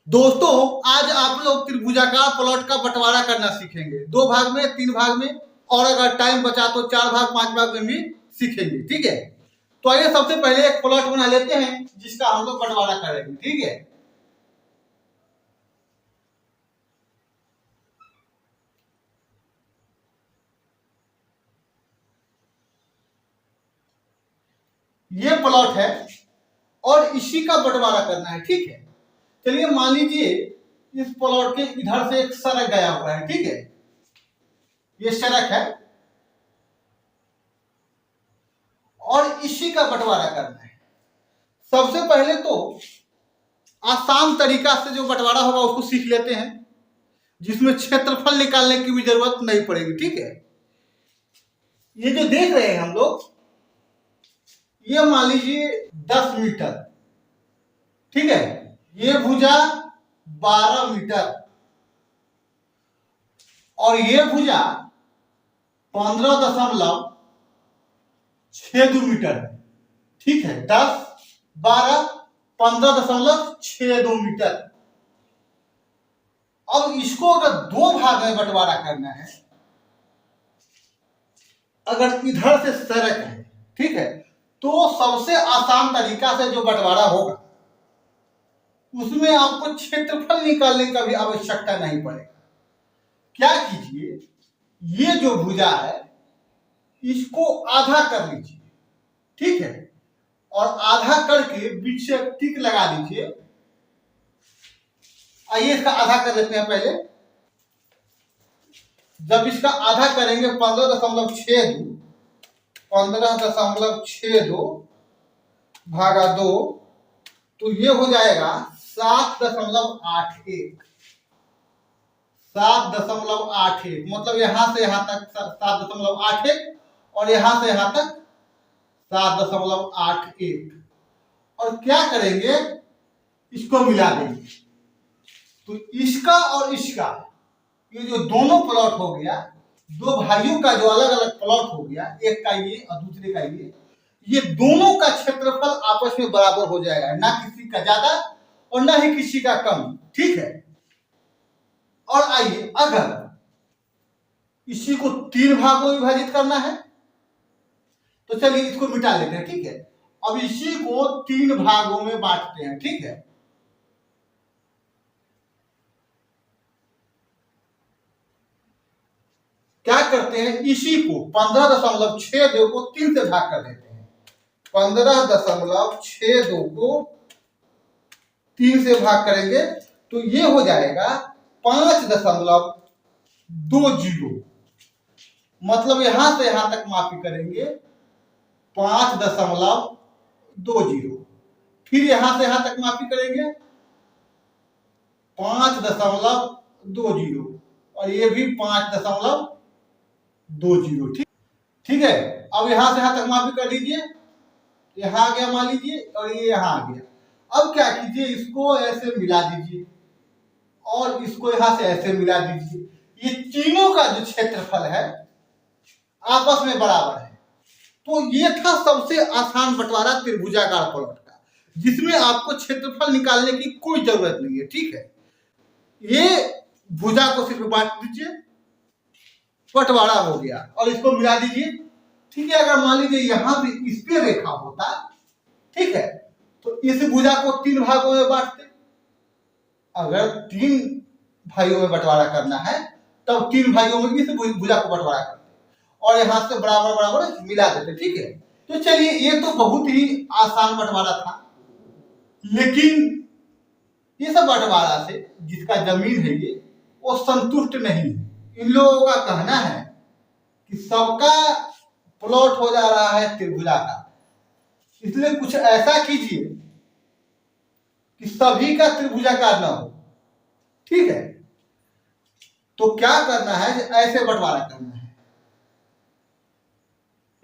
दोस्तों, आज आप लोग त्रिभुजाकार प्लॉट का बंटवारा करना सीखेंगे। 2 भाग में, 3 भाग में, और अगर टाइम बचा तो 4 भाग 5 भाग में भी सीखेंगे। ठीक है, तो आइए सबसे पहले एक प्लॉट बना लेते हैं जिसका हम लोग बंटवारा करेंगे। ठीक है, ये प्लॉट है और इसी का बंटवारा करना है। ठीक है, चलिए मान लीजिए इस प्लॉट के इधर से एक सड़क गया हुआ है। ठीक है, ये सड़क है और इसी का बंटवारा करना है। सबसे पहले तो आसान तरीका से जो बंटवारा होगा उसको सीख लेते हैं, जिसमें क्षेत्रफल निकालने की भी जरूरत नहीं पड़ेगी। ठीक है, ये जो देख रहे हैं हम लोग, ये मान लीजिए 10 मीटर। ठीक है, ये भुजा 12 मीटर और ये भुजा 15.62 मीटर है। ठीक है, 10, 12, 15.62 मीटर। अब इसको अगर 2 भाग में बंटवारा करना है, अगर इधर से सड़क है, ठीक है, तो सबसे आसान तरीका से जो बंटवारा होगा उसमें आपको क्षेत्रफल निकालने का भी आवश्यकता नहीं पड़ेगा। क्या कीजिए, ये जो भुजा है इसको आधा कर लीजिए। ठीक है, और आधा करके बीच से टिक लगा दीजिए। आइए इसका आधा कर लेते हैं पहले। जब इसका आधा करेंगे 15.62 भागा 2, तो ये हो जाएगा 7.81। 7.81 मतलब यहां से यहां तक 7.81 और यहां से यहां तक 7.81। और क्या करेंगे, इसको मिला देंगे। तो इसका और इसका, ये जो दोनों प्लॉट हो गया, 2 भाइयों का जो अलग अलग प्लॉट हो गया, एक का ये और दूसरे का ये दोनों का क्षेत्रफल आपस में बराबर हो जाएगा, ना किसी का ज्यादा और ना ही किसी का कम। ठीक है, और आइए अगर इसी को 3 भागों में विभाजित करना है तो चलिए इसको मिटा लेते हैं। ठीक है, अब इसी को 3 भागों में बांटते हैं। ठीक है, क्या करते हैं, इसी को 15.62 को 3 से भाग कर देते हैं। 15.62 को 3 से भाग करेंगे तो ये हो जाएगा 5.20। मतलब यहां से यहां तक माफी करेंगे 5.20, फिर यहां से यहां तक माफी करेंगे 5.20 और ये भी 5.20। ठीक, ठीक है, अब यहां से यहां तक माफी कर दीजिए। यहां आ गया मान लीजिए और ये यहां आ गया। अब क्या कीजिए, इसको ऐसे मिला दीजिए और इसको यहां से ऐसे मिला दीजिए। ये तीनों का जो क्षेत्रफल है आपस में बराबर है। तो ये था सबसे आसान बंटवारा त्रिभुजाकार प्लॉट का, जिसमें आपको क्षेत्रफल निकालने की कोई जरूरत नहीं है। ठीक है, ये भुजा को सिर्फ बांट दीजिए, बंटवारा हो गया और इसको मिला दीजिए। ठीक है, अगर मान लीजिए यहां पे इस पे रेखा होता, ठीक है, तो इस भुजा को 3 भागों में बांटते। अगर 3 भाइयों में बंटवारा करना है तब 3 भाइयों में इस भुजा को बंटवारा करते और यहां से बराबर बराबर मिला देते। ठीक है, तो चलिए ये तो बहुत ही आसान बंटवारा था, लेकिन इस बंटवारा से जिसका जमीन है ये वो संतुष्ट नहीं है। इन लोगों का कहना है कि सबका प्लॉट हो जा रहा है त्रिभुजाकार, इसलिए कुछ ऐसा कीजिए कि सभी का त्रिभुजाकार ना हो। ठीक है, तो क्या करना है, ऐसे बंटवारा करना है,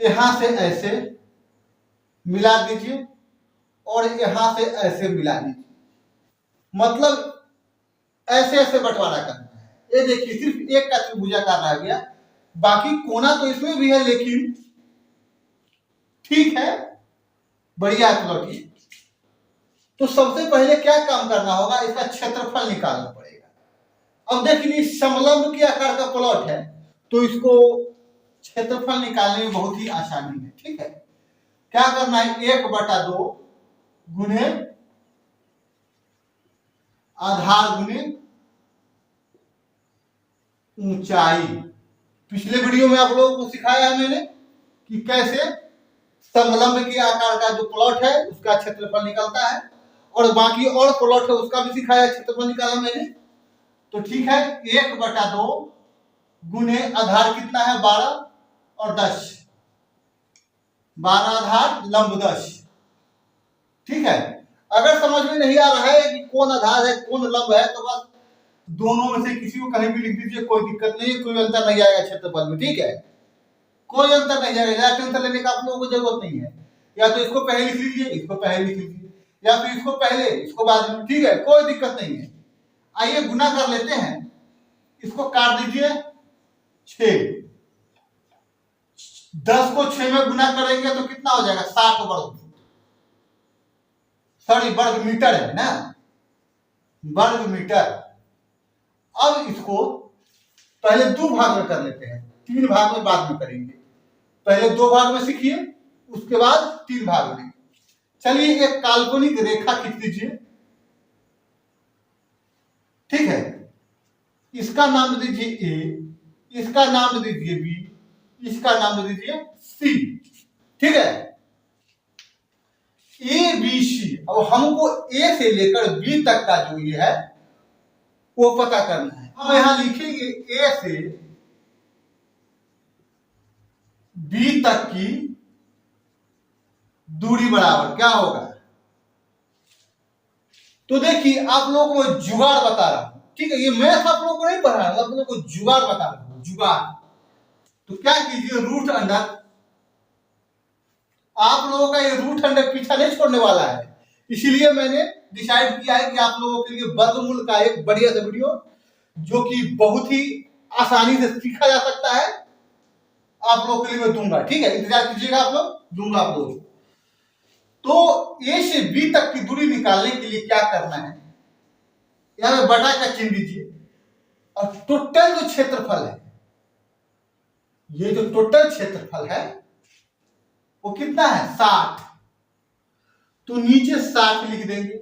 यहां से ऐसे मिला दीजिए और यहां से ऐसे मिला दीजिए। मतलब ऐसे ऐसे बंटवारा करना है। ये देखिए सिर्फ एक का त्रिभुजाकार रह गया, बाकी कोना तो इसमें भी है, लेकिन ठीक है, बढ़िया प्लॉट। तो सबसे पहले क्या काम करना होगा, इसका क्षेत्रफल निकालना पड़ेगा। अब देखिए समलंब के आकार का प्लॉट है तो इसको क्षेत्रफल निकालने में बहुत ही आसानी है। ठीक है, क्या करना है, 1/2 गुने आधार गुने ऊंचाई। पिछले वीडियो में आप लोगों को सिखाया है मैंने कि कैसे समलंब के आकार का जो प्लॉट है उसका क्षेत्रफल निकलता है, और बाकी और प्लॉट है उसका भी सिखाया, क्षेत्रफल निकाला मैंने। तो ठीक है, 1/2 गुने आधार कितना है 12 और 10, 12 आधार लंब 10। ठीक है, अगर समझ में नहीं आ रहा है कि कौन आधार है कौन लंब है तो बस दोनों में से किसी को कहीं भी लिख दीजिए, कोई दिक्कत नहीं है, कोई अंतर नहीं आएगा क्षेत्रफल में। ठीक है, कोई अंतर नहीं आएगा, ज्यादा टेंशन लेने का आप लोगों को जरूरत नहीं है। या तो इसको पहले लिख लीजिए, इसको पहले लिख लीजिए, या फिर इसको पहले इसको बाद में। ठीक है, कोई दिक्कत नहीं है। आइए गुना कर लेते हैं, इसको काट दीजिए 6, 10 को 6 में गुना करेंगे तो कितना हो जाएगा 60 वर्ग फुट, सॉरी वर्ग मीटर है ना, वर्ग मीटर। अब इसको पहले 2 भाग में कर लेते हैं, 3 भाग में बाद में करेंगे। पहले 2 भाग में सीखिए, उसके बाद 3 भाग में। चलिए एक काल्पनिक रेखा खींच लीजिए। ठीक है, इसका नाम दीजिए ए, इसका नाम दीजिए बी, इसका नाम दीजिए सी। ठीक है, ए बी सी। अब हमको ए से लेकर बी तक का जो ये है वो पता करना है। हम यहां लिखेंगे ए से बी तक की दूरी बराबर क्या होगा। तो देखिए आप लोगों को जुगाड़ बता रहा हूं। ठीक है, ये मैथ आप लोगों को नहीं पढ़ा रहा हूं, आप लोगों को जुगाड़ बता रहा हूं, जुगाड़। तो क्या कीजिए, रूट अंडर, आप लोगों का ये रूट अंडर पीछा नहीं छोड़ने वाला है, इसीलिए मैंने डिसाइड किया है कि आप लोगों के लिए वर्गमूल का एक बढ़िया सा वीडियो जो कि बहुत ही आसानी से सीखा जा सकता है आप लोगों के लिए मैं दूंगा। ठीक है, इंतजार कीजिएगा, आप लोग दूंगा आप लोग। तो ए से बी तक की दूरी निकालने के लिए क्या करना है, यहां पे बटा का चिन्ह दीजिए, और टोटल जो क्षेत्रफल है, ये जो टोटल क्षेत्रफल है वो कितना है 60, तो नीचे 60 लिख देंगे।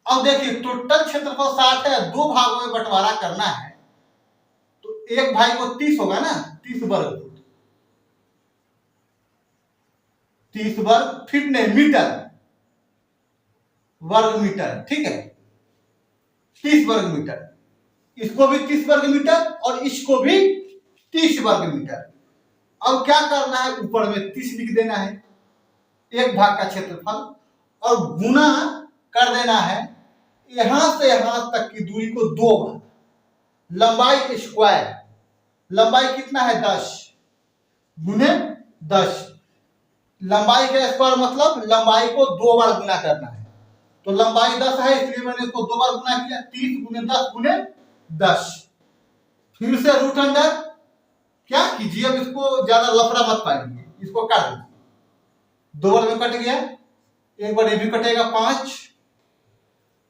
अब देखिए टोटल क्षेत्रफल 60 है, 2 भागों में बंटवारा करना है, तो एक भाई को 30 होगा ना, 30 वर्ग फुट, 30 वर्ग फीट नहीं मीटर, वर्ग मीटर। ठीक है, 30 वर्ग मीटर, इसको भी 30 वर्ग मीटर और इसको भी 30 वर्ग मीटर। अब क्या करना है, ऊपर में 30 लिख देना है, एक भाग का क्षेत्रफल, और गुना कर देना है यहां से यहां तक की दूरी को 2 बार। लंबाई स्क्वायर, लंबाई कितना है 10 गुने 10, लंबाई का स्क्वायर मतलब लंबाई को 2 बार गुना करना है। तो लंबाई 10 है इसलिए मैंने इसको 2 बार गुना किया, 30 गुने 10 गुने 10। फिर से रूट अंडर, क्या कीजिए, अब इसको ज्यादा लफड़ा मत पाइए, इसको काट दीजिए, 2 बार में कट गया, एक बार ये भी कटेगा 5।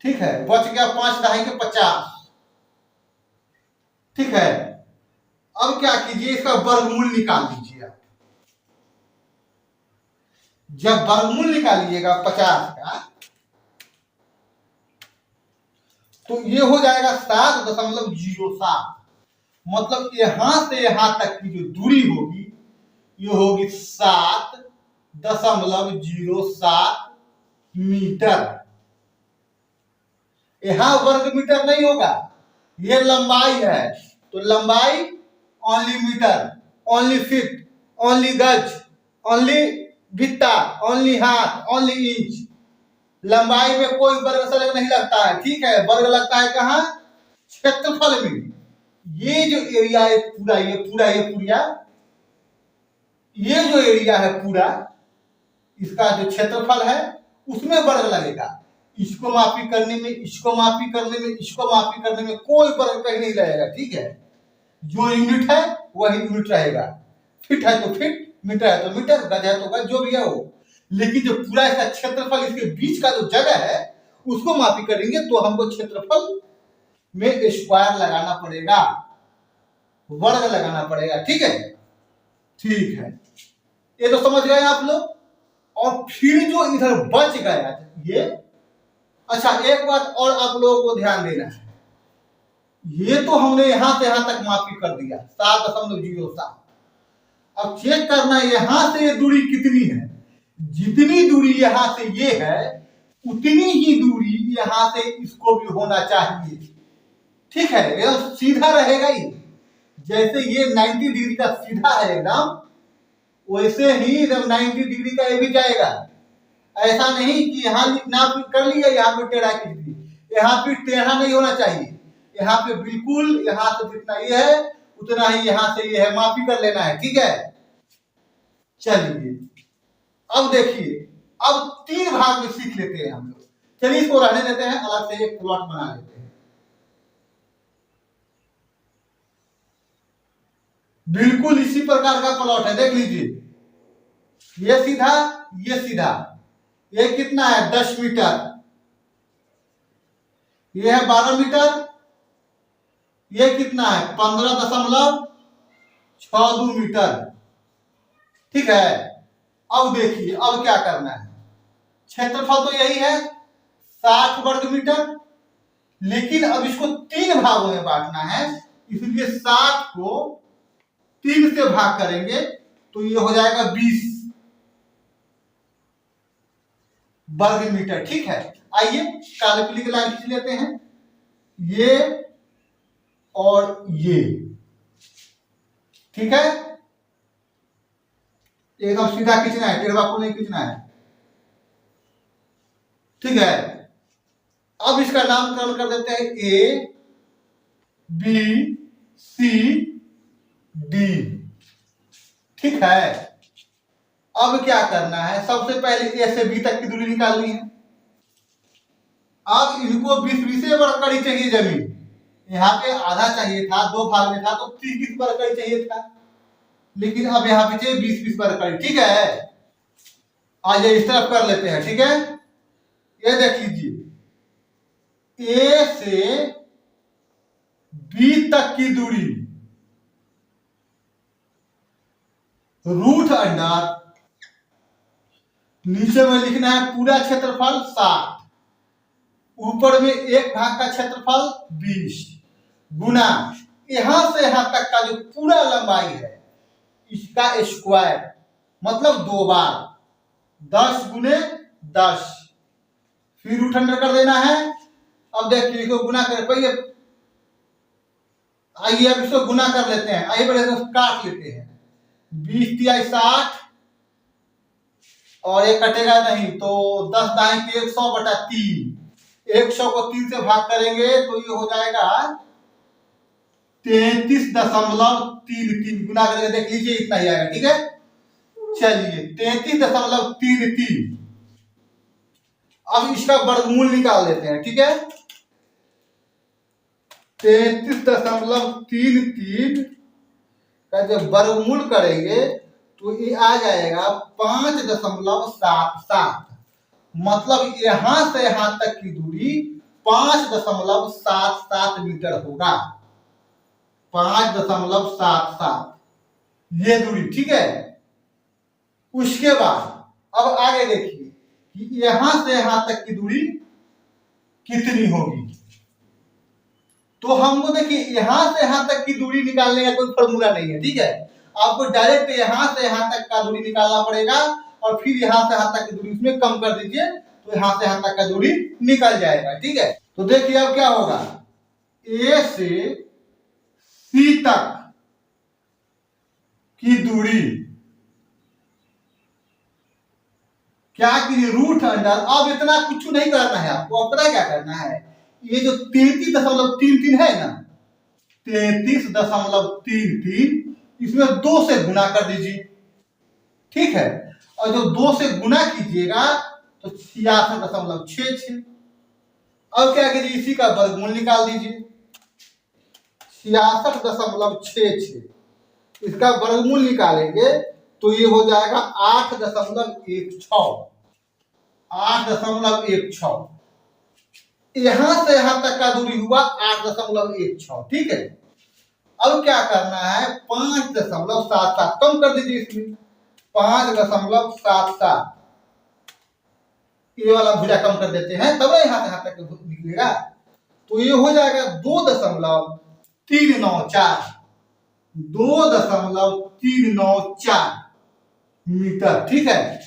ठीक है, बच गया 5 दहाई के 50। ठीक है, अब क्या कीजिए, इसका वर्गमूल निकाल दीजिए आप। जब वर्गमूल निकालिएगा 50 का तो ये हो जाएगा 7.07, मतलब यहां से यहां तक की जो दूरी होगी ये होगी 7.07 मीटर। यहां वर्ग मीटर नहीं होगा, ये लंबाई है, तो लंबाई only meter, only feet, only गज, ओनली बित्ता, ओनली हाथ, ओनली इंच। लंबाई में कोई वर्ग सलग नहीं लगता है। ठीक है, वर्ग लगता है कहां, क्षेत्रफल में। ये जो एरिया है पूरा, ये पूरा ये जो एरिया है पूरा, इसका जो क्षेत्रफल है उसमें वर्ग लगेगा। इसको मापी करने में, इसको मापी करने में, इसको मापी करने में कोई वर्ग कहीं नहीं लगेगा। ठीक है, जो यूनिट है वही यूनिट रहेगा। फिट है तो फिट, मीटर है तो मीटर, गज है तो गज, जो भी है वो। लेकिन जो पूरा इसका क्षेत्रफल, इसके बीच का जो जगह है उसको मापी करेंगे तो हमको क्षेत्रफल में स्क्वायर लगाना पड़ेगा, वर्ग लगाना पड़ेगा। ठीक है, ठीक है, ये तो समझ गए आप लोग। और फिर जो इधर बच गया ये, अच्छा एक बात और आप लोगों को ध्यान देना है, ये तो हमने यहां से यहां तक मापी कर दिया 7.07। अब चेक करना है यहां से ये दूरी कितनी है। जितनी दूरी यहां से ये है उतनी ही दूरी यहां से इसको भी होना चाहिए। ठीक है, एकदम सीधा रहेगा ही, जैसे ये 90 डिग्री का सीधा है एकदम, वैसे ही एकदम 90 डिग्री का ये भी जाएगा। ऐसा नहीं कि यहाँ नाप कर लिया, यहाँ पे टेढ़ा खींच दी, यहाँ पे टेढ़ा नहीं होना चाहिए। यहाँ पे बिल्कुल यहाँ से जितना ये है उतना ही यहाँ से ये है, मापी कर लेना है। ठीक है, चलिए अब देखिए, अब 3 भाग में सीख लेते हैं हम लोग। चलिए इसको रहने देते हैं, अलग से एक प्लॉट बना लेते हैं। बिल्कुल इसी प्रकार का प्लॉट है, देख लीजिए, ये सीधा, ये सीधा, ये कितना है 10 मीटर, ये है 12 मीटर, ये कितना है 15.62 मीटर। ठीक है, अब देखिए अब क्या करना है, क्षेत्रफल तो यही है 60 वर्ग मीटर, लेकिन अब इसको 3 भागों में बांटना है, इसलिए 60 को 3 से भाग करेंगे तो ये हो जाएगा 20 वर्ग मीटर। ठीक है, आइए काल्पनिक लाइन खींच लेते हैं, ये और ये। ठीक है, एकदम सीधा खींचना है, टेढ़ा को नहीं खींचना है। ठीक है, अब इसका नामकरण कर देते हैं ए बी सी डी। ठीक है, अब क्या करना है, सबसे पहले ए से बी तक की दूरी निकालनी है। अब इनको 20 वर्ग कड़ी चाहिए जमीन, यहाँ पे आधा चाहिए था, 2 भाग में था तो 30 वर्ग कड़ी चाहिए था, लेकिन अब यहाँ पे चाहिए 20 वर्ग कड़ी। ठीक है, आज इस तरफ कर लेते हैं। ठीक है, ये देख लीजिए, ए से बी तक की दूरी रूट अंडर, नीचे में लिखना है पूरा क्षेत्रफल 60, ऊपर में एक भाग का क्षेत्रफल 20 गुना यहां से यहां तक का जो पूरा लंबाई है इसका स्क्वायर, मतलब 2 बार 10 गुने 10, फिर रूट अंडर कर देना है। अब देखिए इसको गुना कर, पहले आइए अब इसको गुना कर लेते हैं, आइए पहले इसको काट लेते हैं। 20 तिहाई 60 और ये कटेगा नहीं तो 10 दाएं के 100/3, 100 को 3 से भाग करेंगे तो ये हो जाएगा 33.33, गुना करके देख लीजिए इतना ही आएगा। ठीक है, चलिए 33.33। अब इसका वर्गमूल निकाल लेते हैं। ठीक है, 33.33 का जब वर्गमूल करेंगे तो ये आ जाएगा 5.77, मतलब यहां से यहां तक की दूरी 5.77 मीटर होगा, 5.77 ये दूरी। ठीक है, उसके बाद अब आगे देखिए कि यहां से यहां तक की दूरी कितनी होगी, तो हमको देखिए यहां से यहां तक की दूरी निकालने का कोई फॉर्मूला नहीं है। ठीक है, आपको डायरेक्ट यहां से यहां तक का दूरी निकालना पड़ेगा और फिर यहां से यहां तक की दूरी उसमें कम कर दीजिए तो यहां से यहां तक का दूरी निकल जाएगा। ठीक है, तो देखिए अब क्या होगा, ए से सी तक की दूरी क्या कीजिए रूट अंडर, अब इतना कुछ नहीं करना है आपको, अब पता क्या करना है, ये जो 33.33 है ना, 33.33 इसमें 2 से गुना कर दीजिए। ठीक है, और जो 2 से गुना कीजिएगा तो 66.66। अब क्या कीजिए, इसी का वर्गमूल निकाल दीजिए, 66.66, इसका वर्गमूल निकालेंगे तो ये हो जाएगा 8.16। 8.16। यहां से यहां तक का दूरी हुआ 8.16। ठीक है, अब क्या करना है, 5.77 कम कर दीजिए इसमें, 5.77। ये वाला भुजा कम कर देते हैं, तब यहां से यहां तक निकलेगा। तो ये हो जाएगा 2.394। 2.394 मीटर। ठीक है,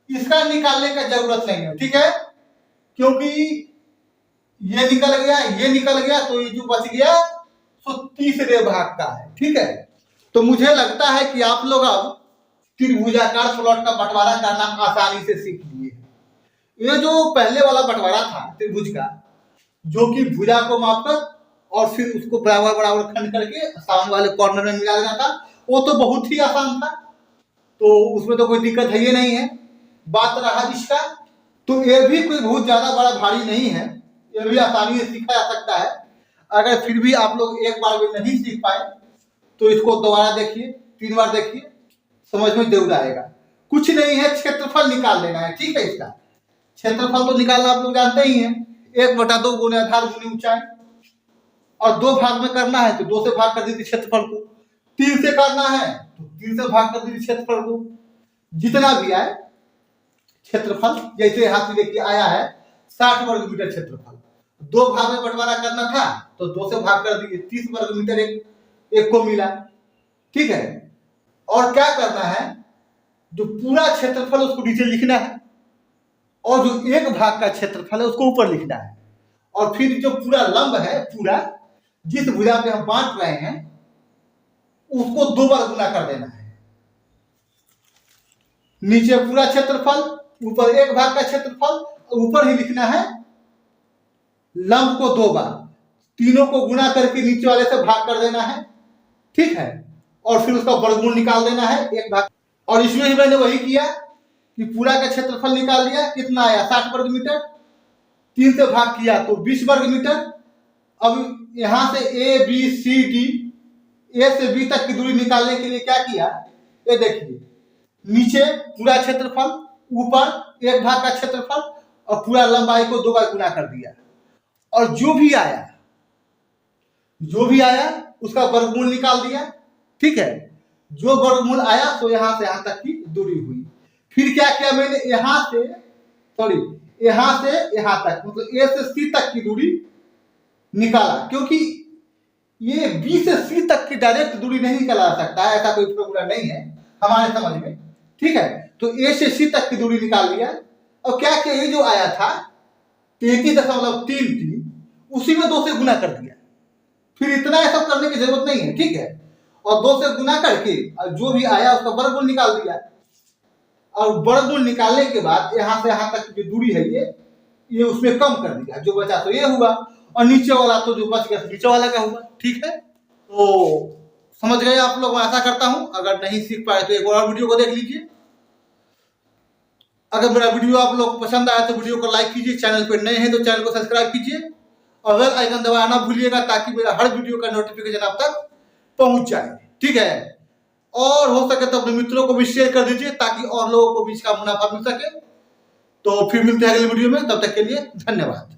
इसका निकालने का जरूरत नहीं है। ठीक है, क्योंकि ये निकल गया, ये निकल गया, तो ये जो बच गया तो तीसरे भाग का है। ठीक है, तो मुझे लगता है कि आप लोग अब त्रिभुजाकार स्लॉट का बंटवारा करना आसानी से सीख लिए। ये जो पहले वाला बंटवारा था त्रिभुज का, जो कि भुजा को मापकर और फिर उसको बराबर बराबर खंड करके सामने वाले कॉर्नर में मिला देना था, वो तो बहुत ही आसान था, तो उसमें तो कोई दिक्कत है ये नहीं है। बात रहा इसका, तो ये भी कोई बहुत ज्यादा बड़ा भारी नहीं है, ये भी आसानी से सीखा जा सकता है। अगर फिर भी आप लोग एक बार में नहीं सीख पाए तो इसको दोबारा देखिए, 3 बार देखिए, समझ में जरूर आएगा। कुछ नहीं है, क्षेत्रफल निकाल लेना है। ठीक है, इसका क्षेत्रफल तो निकालना आप लोग जानते ही हैं, 1/2 गुने आधार गुने ऊंचाई, और 2 भाग में करना है तो 2 से भाग कर दीजिए क्षेत्रफल को, 3 से करना है तो 3 से भाग कर दीजिए क्षेत्रफल को, जितना भी आए क्षेत्रफल। जैसे हाथ में देखिए आया है 60 वर्ग मीटर क्षेत्रफल, 2 भाग में बंटवारा करना था तो 2 से भाग कर दीजिए, 30 वर्ग मीटर एक को मिला। ठीक है, और क्या करना है, जो पूरा क्षेत्रफल उसको नीचे लिखना है, और जो एक भाग का क्षेत्रफल है उसको ऊपर लिखना है, और फिर जो पूरा लंब है, पूरा जिस भुजा पे हम बांट रहे हैं उसको 2 बार गुना कर देना है। नीचे पूरा क्षेत्रफल, ऊपर एक भाग का क्षेत्रफल, ऊपर ही लिखना है लंब को 2 बार, तीनों को गुना करके नीचे वाले से भाग कर देना है। ठीक है, और फिर उसका वर्गमूल निकाल देना है एक भाग। और इसमें ही मैंने वही किया कि पूरा का क्षेत्रफल निकाल लिया, कितना आया 60 वर्ग मीटर, 3 से भाग किया तो 20 वर्ग मीटर। अब यहां से ए बी सी डी, ए से बी तक की दूरी निकालने के लिए क्या किया, ये देखिए, नीचे पूरा क्षेत्रफल, ऊपर एक भाग का क्षेत्रफल, और पूरा लंबाई को 2 बार गुना कर दिया, और जो भी आया उसका वर्गमूल निकाल दिया। ठीक है, जो वर्गमूल आया तो यहां से यहां तक की दूरी हुई। फिर क्या किया मैंने, यहां से यहां तक, मतलब ए से सी तक की दूरी निकाला, क्योंकि ये बी से सी तक की डायरेक्ट दूरी नहीं निकाला जा सकता है, ऐसा कोई फॉर्मूला नहीं है हमारे समझ में। ठीक है, तो ए से सी तक की दूरी निकाल लिया, और क्या किया, ये जो आया था 33.33, उसी में 2 से गुना कर दिया। फिर इतना ये सब करने की जरूरत नहीं है। ठीक है, और 2 से गुना करके और जो भी आया उसका वर्गमूल निकाल दिया, और वर्गमूल निकालने के बाद यहां से यहां तक की जो दूरी है ये उसमें कम कर दिया, जो बचा तो ये हुआ, और नीचे वाला तो जो बच गया नीचे वाला का हुआ। ठीक है, तो समझ गए आप लोग, मैं आशा करता हूं। अगर नहीं सीख पाए तो एक और वीडियो को देख लीजिए। अगर मेरा वीडियो आप लोग को पसंद आया तो वीडियो को लाइक कीजिए, चैनल पर नए हैं तो चैनल को सब्सक्राइब कीजिए, और बेल आइकन दबाना भूलिएगा, ताकि मेरा हर वीडियो का नोटिफिकेशन आप तक पहुंच जाए। ठीक है, और हो सके तो अपने मित्रों को भी शेयर कर दीजिए, ताकि और लोगों को भी इसका मुनाफा मिल सके। तो फिर मिलते हैं अगले वीडियो में, तब तक के लिए धन्यवाद।